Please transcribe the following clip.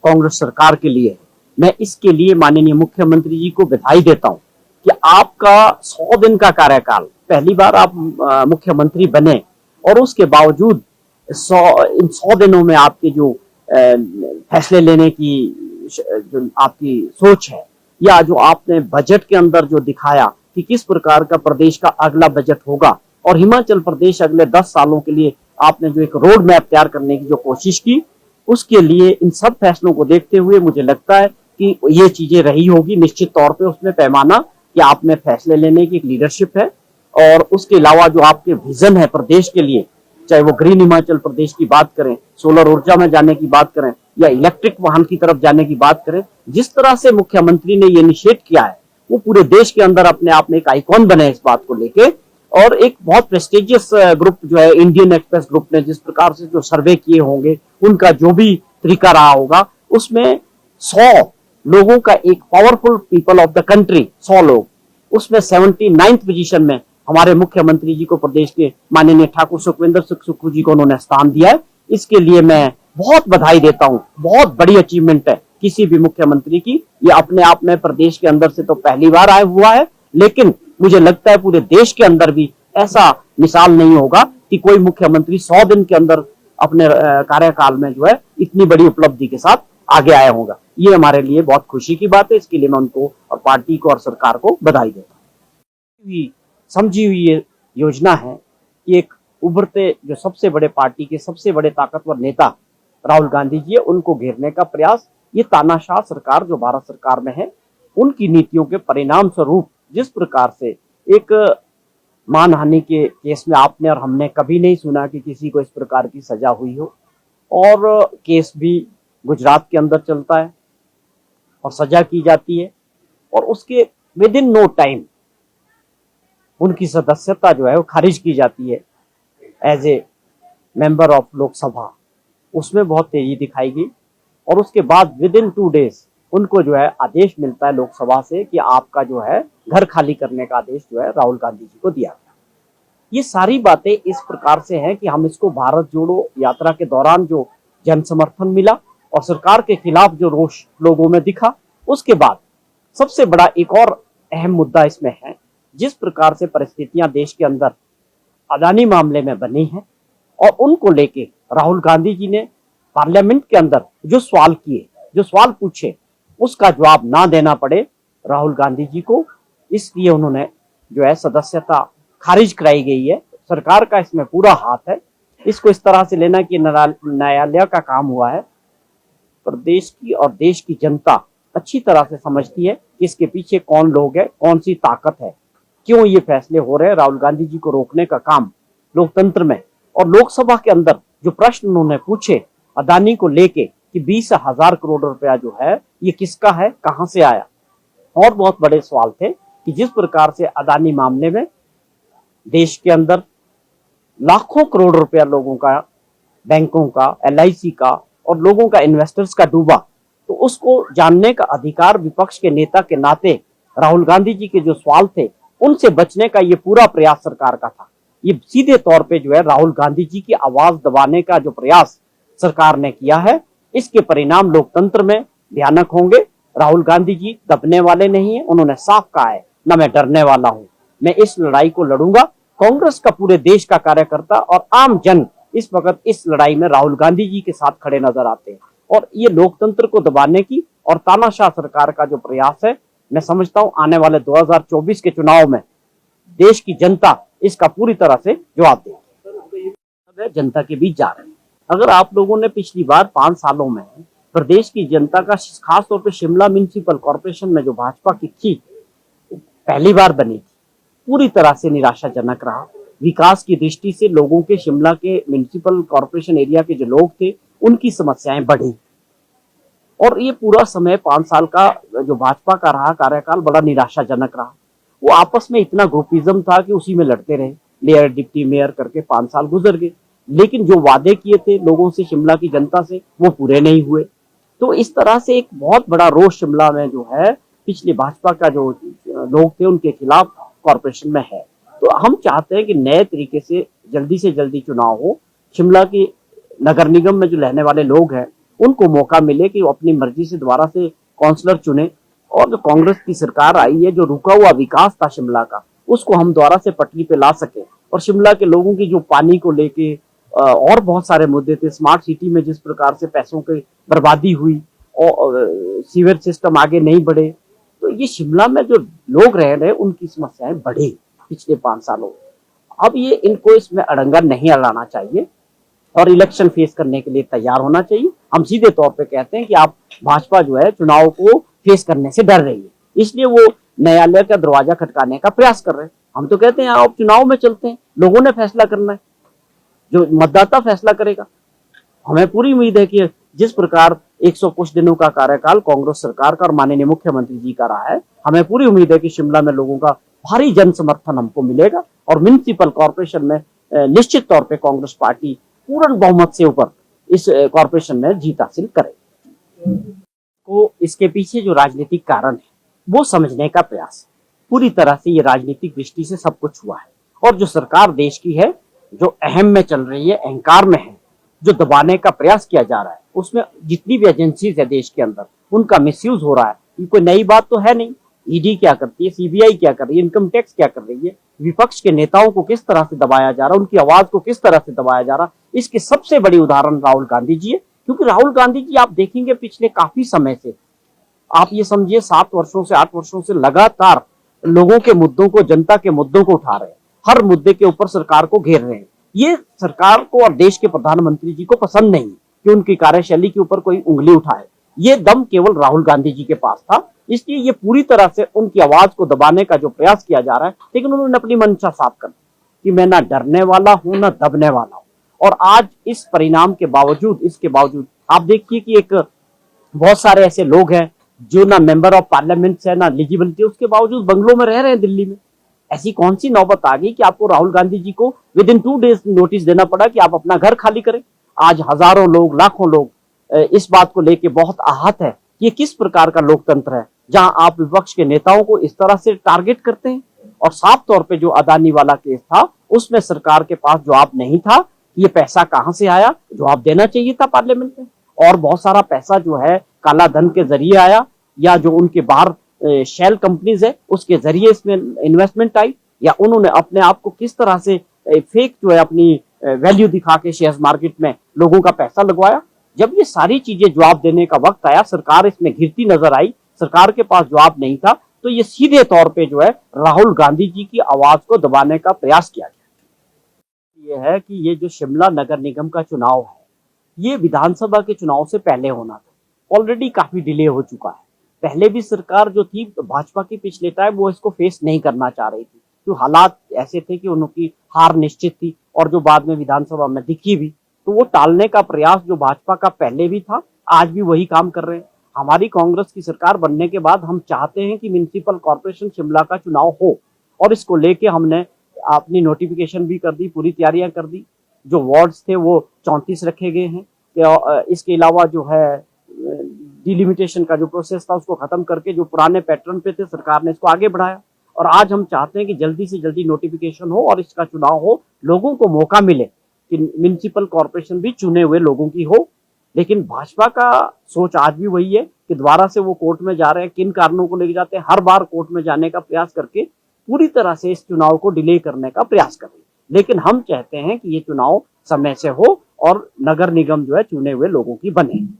कांग्रेस सरकार के लिए है। मैं इसके लिए माननीय मुख्यमंत्री जी को बधाई देता हूं कि आपका 100 दिन का कार्यकाल, पहली बार आप मुख्यमंत्री बने और उसके बावजूद 100 दिनों में आपके जो फैसले लेने की जो आपकी सोच है, या जो आपने बजट के अंदर जो दिखाया कि किस प्रकार का प्रदेश का अगला बजट होगा, और हिमाचल प्रदेश अगले 10 सालों के लिए आपने जो एक रोड मैप तैयार करने की जो कोशिश की, उसके लिए इन सब फैसलों को देखते हुए मुझे लगता है कि ये चीजें रही होगी निश्चित तौर पे उसमें पैमाना कि आप में फैसले लेने की एक लीडरशिप है। और उसके अलावा जो आपके विजन है प्रदेश के लिए, चाहे वो ग्रीन हिमाचल प्रदेश की बात करें, सोलर ऊर्जा में जाने की बात करें, या इलेक्ट्रिक वाहन की तरफ जाने की बात करें, जिस तरह से मुख्यमंत्री ने ये इनिशिएट किया है वो पूरे देश के अंदर अपने आप में एक आइकॉन बने इस बात को लेके। और एक बहुत प्रेस्टिजियस ग्रुप जो है इंडियन एक्सप्रेस ग्रुप ने जिस प्रकार से जो सर्वे किए होंगे, उनका जो भी तरीका रहा होगा, उसमें 100 लोगों का एक powerful people of the country 100 लोग, उसमें 79th पोजीशन में हमारे मुख्यमंत्री जी को प्रदेश के माननीय ठाकुर सुखविंदर सुक्खू जी को उन्होंने स्थान दिया है। इसके लिए मैं बहुत बधाई देता हूं। बहुत बड़ी अचीवमेंट है किसी भी मुख्यमंत्री की। ये अपने आप में प्रदेश के अंदर से तो पहली बार आया हुआ है, लेकिन मुझे लगता है पूरे देश के अंदर भी ऐसा मिसाल नहीं होगा कि कोई मुख्यमंत्री 100 दिन के अंदर अपने कार्यकाल में जो है इतनी बड़ी उपलब्धि के साथ आगे आया होगा। ये हमारे लिए बहुत खुशी की बात है। इसके लिए मैं उनको और पार्टी को और सरकार को बधाई देता हूँ। समझी हुई ये योजना है कि एक उभरते जो सबसे बड़े पार्टी के सबसे बड़े ताकतवर नेता राहुल गांधी जी है, उनको घेरने का प्रयास, ये तानाशाह सरकार जो भारत सरकार में है उनकी नीतियों के परिणाम स्वरूप जिस प्रकार से एक मानहानि के केस में आपने और हमने कभी नहीं सुना कि किसी को इस प्रकार की सजा हुई हो, और केस भी गुजरात के अंदर चलता है और सजा की जाती है, और उसके विद इन नो टाइम उनकी सदस्यता जो है वो खारिज की जाती है as a member of Lok Sabha. उसमें बहुत तेजी दिखाई गई, और उसके बाद विद इन 2 डेज उनको जो है आदेश मिलता है लोकसभा से कि आपका जो है घर खाली करने का आदेश जो है राहुल गांधी जी को दिया गया। ये सारी बातें इस प्रकार से हैं कि हम इसको भारत जोड़ो यात्रा के दौरान जो जन समर्थन मिला और सरकार के खिलाफ जो रोष लोगों में दिखा, उसके बाद सबसे बड़ा एक और अहम मुद्दा इसमें है, जिस प्रकार से परिस्थितियां देश के अंदर अदानी मामले में बनी हैं, और उनको लेके राहुल गांधी जी ने पार्लियामेंट के अंदर जो सवाल किए, जो सवाल पूछे, उसका जवाब ना देना पड़े राहुल गांधी जी को, इसलिए उन्होंने जो है सदस्यता खारिज कराई गई है। सरकार का इसमें पूरा हाथ है। इसको इस तरह से लेना कि न्यायालय का काम हुआ है। प्रदेश की और देश की जनता अच्छी तरह से समझती है कि इसके पीछे कौन लोग है, कौन सी ताकत है, क्यों ये फैसले हो रहे हैं। राहुल गांधी जी को रोकने का काम लोकतंत्र में, और लोकसभा के अंदर जो प्रश्न उन्होंने पूछे अदानी को लेके कि 20,000 करोड़ रुपया जो है ये किसका है, कहां से आया, और बहुत बड़े सवाल थे कि जिस प्रकार से अदानी मामले में देश के अंदर लाखों करोड़ रुपया लोगों का, बैंकों का, LIC का और लोगों का, इन्वेस्टर्स का डूबा, तो उसको जानने का अधिकार विपक्ष के नेता के नाते राहुल गांधी जी के जो सवाल थे उनसे बचने का ये पूरा प्रयास सरकार का था। ये सीधे तौर पे जो है राहुल गांधी जी की आवाज दबाने का जो प्रयास सरकार ने किया है, इसके परिणाम लोकतंत्र में भयानक होंगे। राहुल गांधी जी दबने वाले नहीं है। उन्होंने साफ कहा है, ना मैं डरने वाला हूं, मैं इस लड़ाई को लड़ूंगा। कांग्रेस का पूरे देश का कार्यकर्ता और आम जन इस वक्त इस लड़ाई में राहुल गांधी जी के साथ खड़े नजर आते हैं, और ये लोकतंत्र को दबाने की और तानाशाह सरकार का जो प्रयास है, मैं समझता हूं आने वाले 2024 के चुनाव में देश की जनता इसका पूरी तरह से जवाब देगी। जनता के बीच जा रहे हैं। अगर आप लोगों ने पिछली बार 5 सालों में प्रदेश की जनता का, खास तौर पे शिमला म्युनिसिपल कॉर्पोरेशन में जो भाजपा की थी, पहली बार बनी थी, पूरी तरह से निराशाजनक रहा। विकास की दृष्टि से लोगों के, शिमला के म्युनिसिपल कॉर्पोरेशन एरिया के जो लोग थे उनकी समस्याएं बढ़ी, और ये पूरा समय 5 साल का जो भाजपा का रहा कार्यकाल बड़ा निराशाजनक रहा। वो आपस में इतना ग्रुपिज्म था कि उसी में लड़ते रहे, मेयर डिप्टी मेयर करके 5 साल गुजर गए, लेकिन जो वादे किए थे लोगों से, शिमला की जनता से, वो पूरे नहीं हुए। तो इस तरह से एक बहुत बड़ा रोष शिमला में जो है पिछले भाजपा का जो लोग थे उनके खिलाफ कॉर्पोरेशन में है। तो हम चाहते हैं कि नए तरीके से जल्दी चुनाव हो। शिमला की नगर निगम में जो रहने वाले लोग हैं उनको मौका मिले कि वो अपनी मर्जी से दोबारा से काउंसलर चुने, और जो कांग्रेस की सरकार आई है, जो रुका हुआ विकास था शिमला का, उसको हम दोबारा से पटरी पे ला सके, और शिमला के लोगों की जो पानी को लेके और बहुत सारे मुद्दे थे, स्मार्ट सिटी में जिस प्रकार से पैसों की बर्बादी हुई और सीवर सिस्टम आगे नहीं बढ़े, तो ये शिमला में जो लोग रह रहे उनकी समस्याएं बढ़ी पिछले 5 सालों में। अब ये इनको इसमें अड़ंगा नहीं अड़ाना चाहिए और इलेक्शन फेस करने के लिए तैयार होना चाहिए। हम सीधे तौर पे कहते हैं कि आप भाजपा जो है चुनाव को फेस करने से डर रही है, इसलिए वो न्यायालय का दरवाजा खटकाने का प्रयास कर रहे हैं। हम तो कहते हैं आप चुनाव में चलते हैं, लोगों ने फैसला करना है, जो मतदाता फैसला करेगा। हमें पूरी उम्मीद है कि जिस प्रकार 100 कुछ दिनों का कार्यकाल कांग्रेस सरकार का और माननीय मुख्यमंत्री जी का रहा है, हमें पूरी उम्मीद है कि शिमला में लोगों का भारी जन समर्थन हमको मिलेगा और म्युनिसिपल कॉर्पोरेशन में निश्चित तौर पे कांग्रेस पार्टी पूर्ण बहुमत से ऊपर इस कॉर्पोरेशन में जीत हासिल करेगी। को इसके पीछे जो राजनीतिक कारण है वो समझने का प्रयास, पूरी तरह से ये राजनीतिक दृष्टि से सब कुछ हुआ है, और जो सरकार देश की है, जो अहम में चल रही है, अहंकार में है, जो दबाने का प्रयास किया जा रहा है, उसमें जितनी भी एजेंसीज है देश के अंदर उनका मिसयूज हो रहा है। ये कोई नई बात तो है नहीं। ईडी क्या करती है, सीबीआई क्या कर रही है, इनकम टैक्स क्या कर रही है, विपक्ष के नेताओं को किस तरह से दबाया जा रहा है, उनकी आवाज को किस तरह से दबाया जा रहा है, इसकी सबसे बड़ी उदाहरण राहुल गांधी जी है। क्योंकि राहुल गांधी जी आप देखेंगे पिछले काफी समय से, आप ये समझिए 7 वर्षों से 8 वर्षों से लगातार लोगों के मुद्दों को, जनता के मुद्दों को उठा रहे हैं, हर मुद्दे के ऊपर सरकार को घेर रहे हैं। ये सरकार को और देश के प्रधानमंत्री जी को पसंद नहीं कि उनकी कार्यशैली के ऊपर कोई उंगली उठाए। ये दम केवल राहुल गांधी जी के पास था, इसलिए ये पूरी तरह से उनकी आवाज को दबाने का जो प्रयास किया जा रहा है, लेकिन उन्होंने अपनी मंशा साफ कर दी कि मैं ना डरने वाला हूं ना दबने वाला हूं। और आज इस परिणाम के बावजूद, इसके बावजूद आप देखिए कि एक बहुत सारे ऐसे लोग हैं जो ना मेंबर ऑफ पार्लियामेंट है ना एलिजिबिलिटी, उसके बावजूद बंगलों में रह रहे हैं दिल्ली में। ऐसी कौन सी नौबत आ गई कि आपको राहुल गांधी जी को विद इन 2 डेज नोटिस देना पड़ा कि आप अपना घर खाली करें। आज हजारों लोग, लाखों लोग इस बात को लेकर बहुत आहत है कि ये किस प्रकार का लोकतंत्र है जहां आप विपक्ष के नेताओं को इस तरह से टारगेट करते हैं। और साफ तौर पे जो अदानी वाला केस था उसमें सरकार के पास जवाब नहीं था कि ये पैसा कहां से आया, जवाब देना चाहिए था पार्लियामेंट में। और बहुत सारा पैसा जो है काला धन के जरिए आया, या जो उनके बाहर शेल कंपनीज है उसके जरिए इसमें इन्वेस्टमेंट आई, या उन्होंने अपने आप को किस तरह से फेक जो है अपनी वैल्यू दिखा के शेयर मार्केट में लोगों का पैसा लगवाया। जब ये सारी चीजें जवाब देने का वक्त आया, सरकार इसमें घिरती नजर आई, सरकार के पास जवाब नहीं था, तो ये सीधे तौर पे जो है राहुल गांधी जी की आवाज को दबाने का प्रयास किया गया। ये है कि ये जो शिमला नगर निगम का चुनाव है, ये विधानसभा के चुनाव से पहले होना था, ऑलरेडी काफी डिले हो चुका है। पहले भी सरकार जो थी भाजपा की पिछले टाइम, वो इसको फेस नहीं करना चाह रही थी, क्योंकि हालात ऐसे थे कि उनकी हार निश्चित थी, और जो बाद में विधानसभा में दिखी भी, तो वो टालने का प्रयास जो भाजपा का पहले भी था, आज भी वही काम कर रहे हैं। हमारी कांग्रेस की सरकार बनने के बाद हम चाहते हैं कि म्युनिसिपल कॉर्पोरेशन शिमला का चुनाव हो, और इसको लेके हमने अपनी नोटिफिकेशन भी कर दी, पूरी तैयारियां कर दी। जो वार्ड्स थे वो 34 रखे गए हैं। इसके अलावा जो है डिलिमिटेशन का जो प्रोसेस था उसको खत्म करके जो पुराने पैटर्न पे थे, सरकार ने इसको आगे बढ़ाया, और आज हम चाहते हैं कि जल्दी से जल्दी नोटिफिकेशन हो और इसका चुनाव हो, लोगों को मौका मिले कि म्युनिसिपल कॉर्पोरेशन भी चुने हुए लोगों की हो। लेकिन भाजपा का सोच आज भी वही है कि दोबारा से वो कोर्ट में जा रहे हैं। किन कारणों को लेके जाते हैं, हर बार कोर्ट में जाने का प्रयास करके पूरी तरह से इस चुनाव को डिले करने का प्रयास कर रहे हैं। लेकिन हम चाहते हैं कि ये चुनाव समय से हो और नगर निगम जो है चुने हुए लोगों की बने।